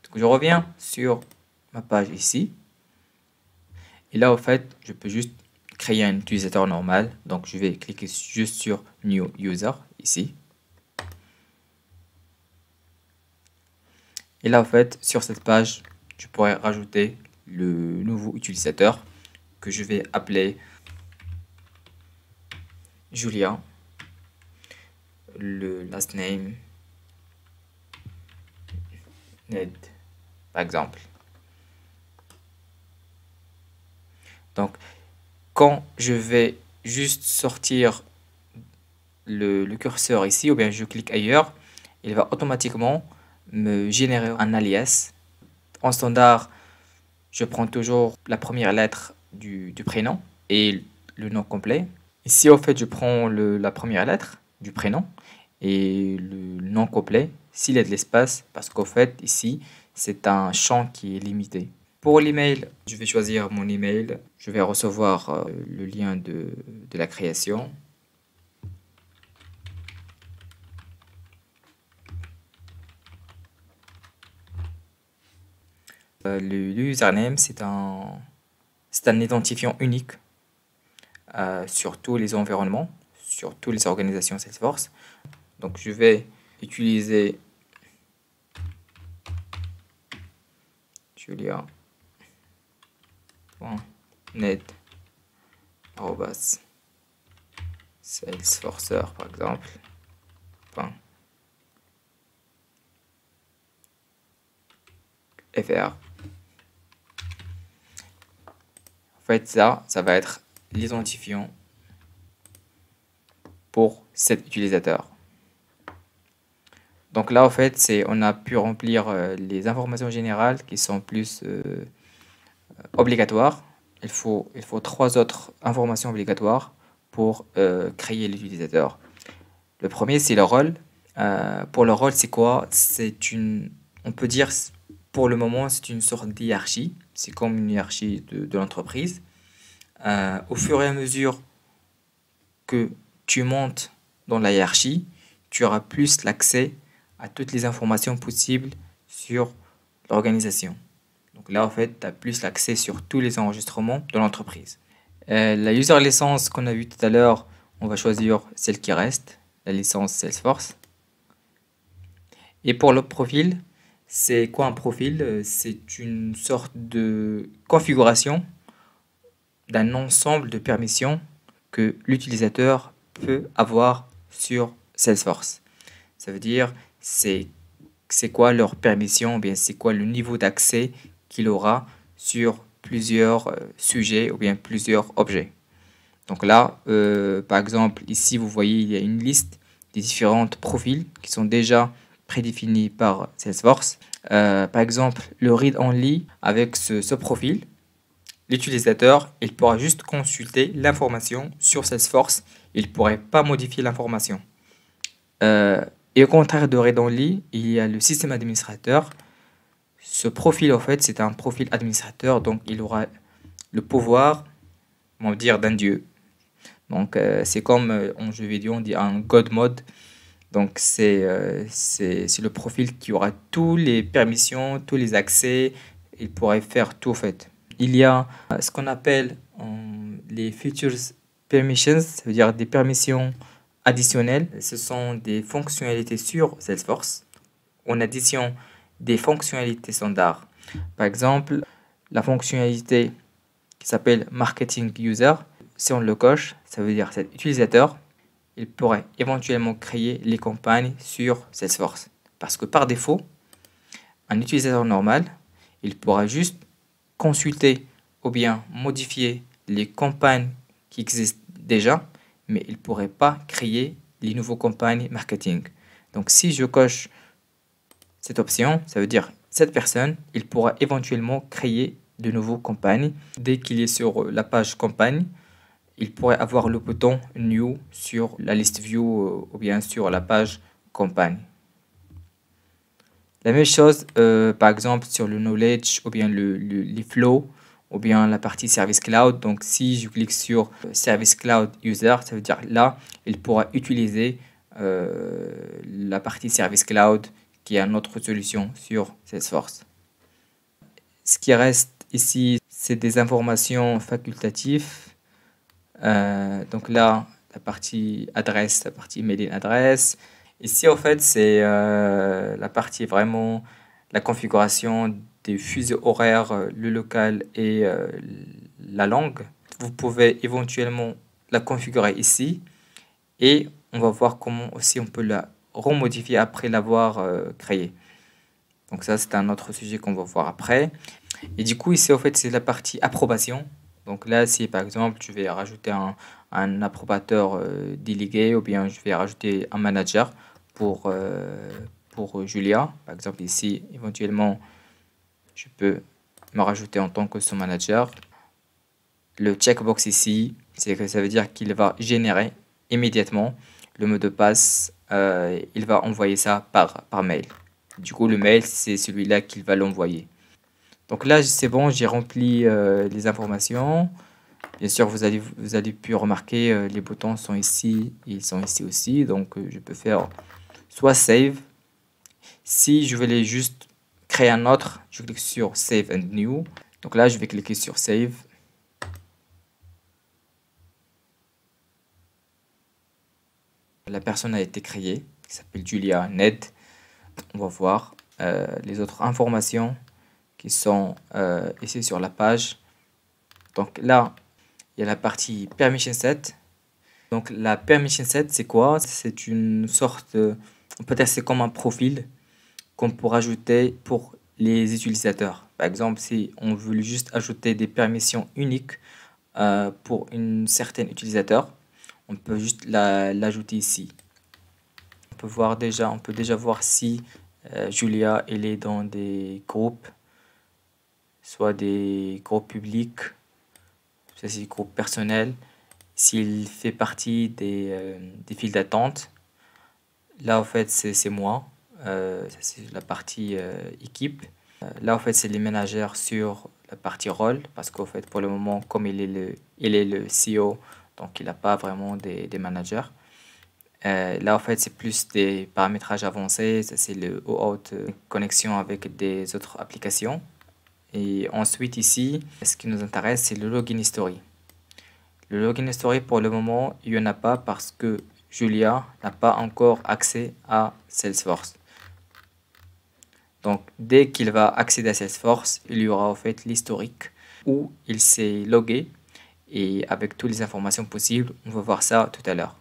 Donc, je reviens sur ma page ici. Et là, au fait, je peux juste créer un utilisateur normal. Donc, je vais cliquer juste sur New User ici. Et là, en fait, sur cette page, je pourrais rajouter le nouveau utilisateur que je vais appeler Julia. Le last name Ned, par exemple. Donc, quand je vais juste sortir le curseur ici, ou bien je clique ailleurs, il va automatiquement me générer un alias. En standard, je prends toujours la première lettre du prénom et le nom complet. Ici, en fait, je prends la première lettre du prénom et le nom complet s'il y a de l'espace, parce qu'en fait, ici, c'est un champ qui est limité. Pour l'email, je vais choisir mon email. Je vais recevoir le lien de la création. Le username, c'est un identifiant unique sur tous les environnements, sur toutes les organisations Salesforce. Donc, je vais utiliser julia.net@salesforcer par exemple. .fr. En fait, ça va être l'identifiant pour cet utilisateur. Donc là, en fait, on a pu remplir les informations générales qui sont plus obligatoires. Il faut 3 autres informations obligatoires pour créer l'utilisateur. Le premier, c'est le rôle. Pour le rôle, c'est quoi? On peut dire, pour le moment, c'est une sorte d'hiérarchie. C'est comme une hiérarchie de l'entreprise. Au fur et à mesure que tu montes dans la hiérarchie, tu auras plus l'accès à toutes les informations possibles sur l'organisation. Donc là, en fait, tu as plus l'accès sur tous les enregistrements de l'entreprise. La user licence qu'on a vu tout à l'heure, on va choisir celle qui reste, la licence Salesforce. Et pour le profil, c'est quoi un profil? C'est une sorte de configuration d'un ensemble de permissions que l'utilisateur peut avoir sur Salesforce. Ça veut dire c'est quoi leur permission, ou bien c'est quoi le niveau d'accès qu'il aura sur plusieurs sujets ou bien plusieurs objets. Donc là, par exemple, ici vous voyez il y a une liste des différents profils qui sont déjà prédéfinis par Salesforce. Par exemple, le read only avec ce profil, l'utilisateur, il pourra juste consulter l'information sur Salesforce. Il ne pourrait pas modifier l'information. Et au contraire de read only, il y a le système administrateur. Ce profil, en fait, c'est un profil administrateur, donc il aura le pouvoir, on va dire, d'un dieu. Donc, c'est comme en jeu vidéo, on dit un God mode. Donc, c'est le profil qui aura toutes les permissions, tous les accès. Il pourrait faire tout, en fait. Il y a ce qu'on appelle les features permissions, ça veut dire des permissions additionnelles. Ce sont des fonctionnalités sur Salesforce en addition des fonctionnalités standards. Par exemple, la fonctionnalité qui s'appelle Marketing User, si on le coche, ça veut dire cet utilisateur, il pourrait éventuellement créer les campagnes sur Salesforce. Parce que par défaut, un utilisateur normal, il pourra juste consulter ou bien modifier les campagnes qui existent déjà, mais il ne pourrait pas créer les nouvelles campagnes marketing. Donc si je coche cette option, ça veut dire cette personne, il pourra éventuellement créer de nouvelles campagnes. Dès qu'il est sur la page campagne, il pourrait avoir le bouton New sur la liste View ou bien sur la page campagne. La même chose, par exemple, sur le Knowledge ou bien les flows ou bien la partie Service Cloud. Donc, si je clique sur Service Cloud User, ça veut dire là, il pourra utiliser la partie Service Cloud qui est une autre solution sur Salesforce. Ce qui reste ici, c'est des informations facultatives. Donc là, la partie adresse, la partie mailing adresse. Ici, en fait, c'est la partie vraiment la configuration des fuseaux horaires, le local et la langue. Vous pouvez éventuellement la configurer ici et on va voir comment aussi on peut la remodifier après l'avoir créée. Donc ça, c'est un autre sujet qu'on va voir après. Et du coup, ici, en fait, c'est la partie approbation. Donc là, si par exemple, je vais rajouter un approbateur délégué ou bien je vais rajouter un manager pour Julia. Par exemple, ici, éventuellement, je peux me rajouter en tant que son manager. Le checkbox ici, c'est que ça veut dire qu'il va générer immédiatement le mot de passe. Il va envoyer ça par mail. Du coup, le mail, c'est celui-là qu'il va l'envoyer. Donc là, c'est bon, j'ai rempli les informations. Bien sûr, vous allez pu remarquer, les boutons sont ici, ils sont ici aussi. Donc, je peux faire soit Save. Si je voulais juste créer un autre, je clique sur Save and New. Donc là, je vais cliquer sur Save. La personne a été créée, qui s'appelle Julia Ned. On va voir les autres informations qui sont ici sur la page. Donc là, il y a la partie Permission Set. Donc la Permission Set, c'est quoi? C'est une sorte, peut-être c'est comme un profil qu'on peut rajouter pour les utilisateurs. Par exemple, si on veut juste ajouter des permissions uniques pour une certaine utilisateur, on peut juste l'ajouter ici. On peut déjà voir si Julia elle est dans des groupes, soit des groupes publics, ça c'est des groupes personnels, s'il fait partie des files d'attente. Là en fait c'est moi, ça c'est la partie équipe. Là en fait c'est les managers sur la partie rôle, parce qu'en fait pour le moment comme il est le CEO, donc il n'a pas vraiment des managers. Là, en fait, c'est plus des paramétrages avancés. Ça, c'est le OAuth connexion avec des autres applications. Et ensuite, ici, ce qui nous intéresse, c'est le login history. Le login history, pour le moment, il n'y en a pas parce que Julia n'a pas encore accès à Salesforce. Donc, dès qu'il va accéder à Salesforce, il y aura en fait l'historique où il s'est logué et avec toutes les informations possibles. On va voir ça tout à l'heure.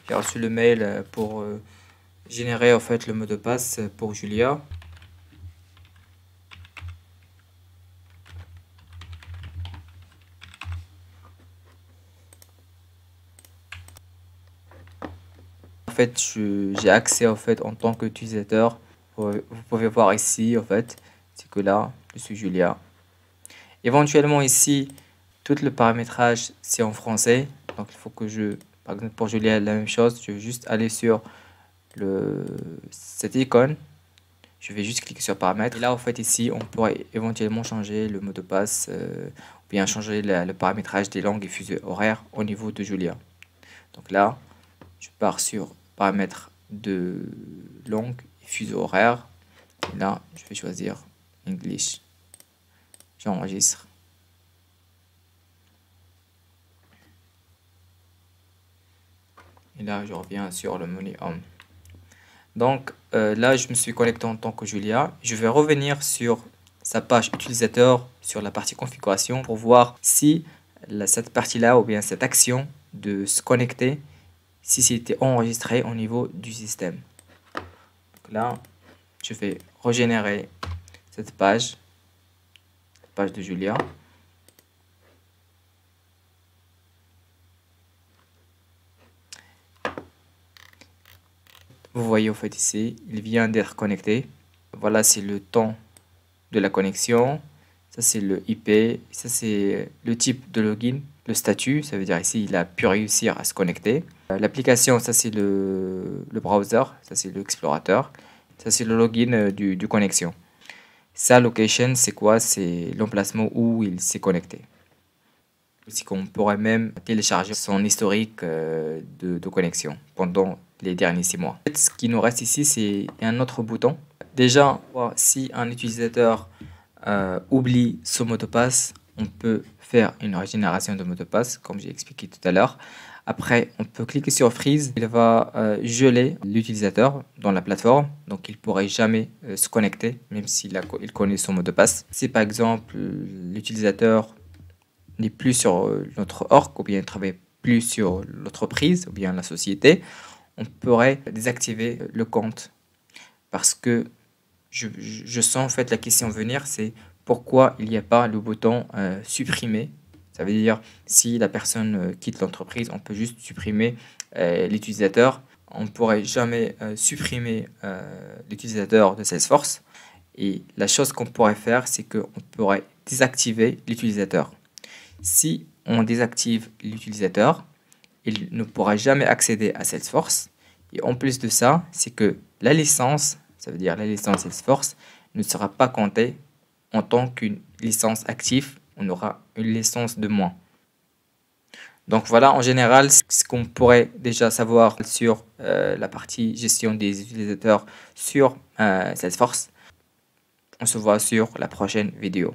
J'ai reçu le mail pour générer en fait le mot de passe pour Julia. En fait, j'ai accès en fait en tant qu'utilisateur. Vous pouvez voir ici en fait, c'est que là, je suis Julia. Éventuellement ici, tout le paramétrage c'est en français. Donc il faut que par exemple pour Julia la même chose. Je vais juste aller sur cette icône. Je vais juste cliquer sur paramètres. Et là, en fait, ici, on pourrait éventuellement changer le mot de passe ou bien changer le paramétrage des langues et fuseaux horaires au niveau de Julia. Donc là, je pars sur paramètres de langue et fuseaux horaires. Et là, je vais choisir English. J'enregistre. Et là, je reviens sur le menu Home. Donc là, je me suis connecté en tant que Julia. Je vais revenir sur sa page utilisateur, sur la partie configuration, pour voir si cette partie-là ou bien cette action de se connecter, si c'était enregistré au niveau du système. Donc là, je vais régénérer cette page, la page de Julia. Vous voyez au fait ici, il vient d'être connecté. Voilà, c'est le temps de la connexion. Ça, c'est le IP. Ça, c'est le type de login. Le statut, ça veut dire ici, il a pu réussir à se connecter. L'application, ça, c'est le browser. Ça, c'est l'explorateur. Ça, c'est le login du connexion. Sa location, c'est quoi? C'est l'emplacement où il s'est connecté. Aussi qu'on pourrait même télécharger son historique de connexion pendant les derniers 6 mois. Ce qui nous reste ici, c'est un autre bouton Déjà, si un utilisateur oublie son mot de passe, on peut faire une régénération de mot de passe, comme j'ai expliqué tout à l'heure. Après, on peut cliquer sur Freeze. Il va geler l'utilisateur dans la plateforme. Donc, il ne pourrait jamais se connecter, même il connaît son mot de passe. Si par exemple, l'utilisateur n'est plus sur notre org, ou bien ne travaille plus sur l'entreprise, ou bien la société, on pourrait désactiver le compte. Parce que je sens en fait la question venir, c'est pourquoi il n'y a pas le bouton supprimer. Ça veut dire si la personne quitte l'entreprise, on peut juste supprimer l'utilisateur. On ne pourrait jamais supprimer l'utilisateur de Salesforce. Et la chose qu'on pourrait faire, c'est qu'on pourrait désactiver l'utilisateur. Si on désactive l'utilisateur, il ne pourra jamais accéder à Salesforce. Et en plus de ça, c'est que la licence, ça veut dire la licence Salesforce, ne sera pas comptée en tant qu'une licence active. On aura une licence de moins. Donc voilà, en général, ce qu'on pourrait déjà savoir sur la partie gestion des utilisateurs sur Salesforce. On se voit sur la prochaine vidéo.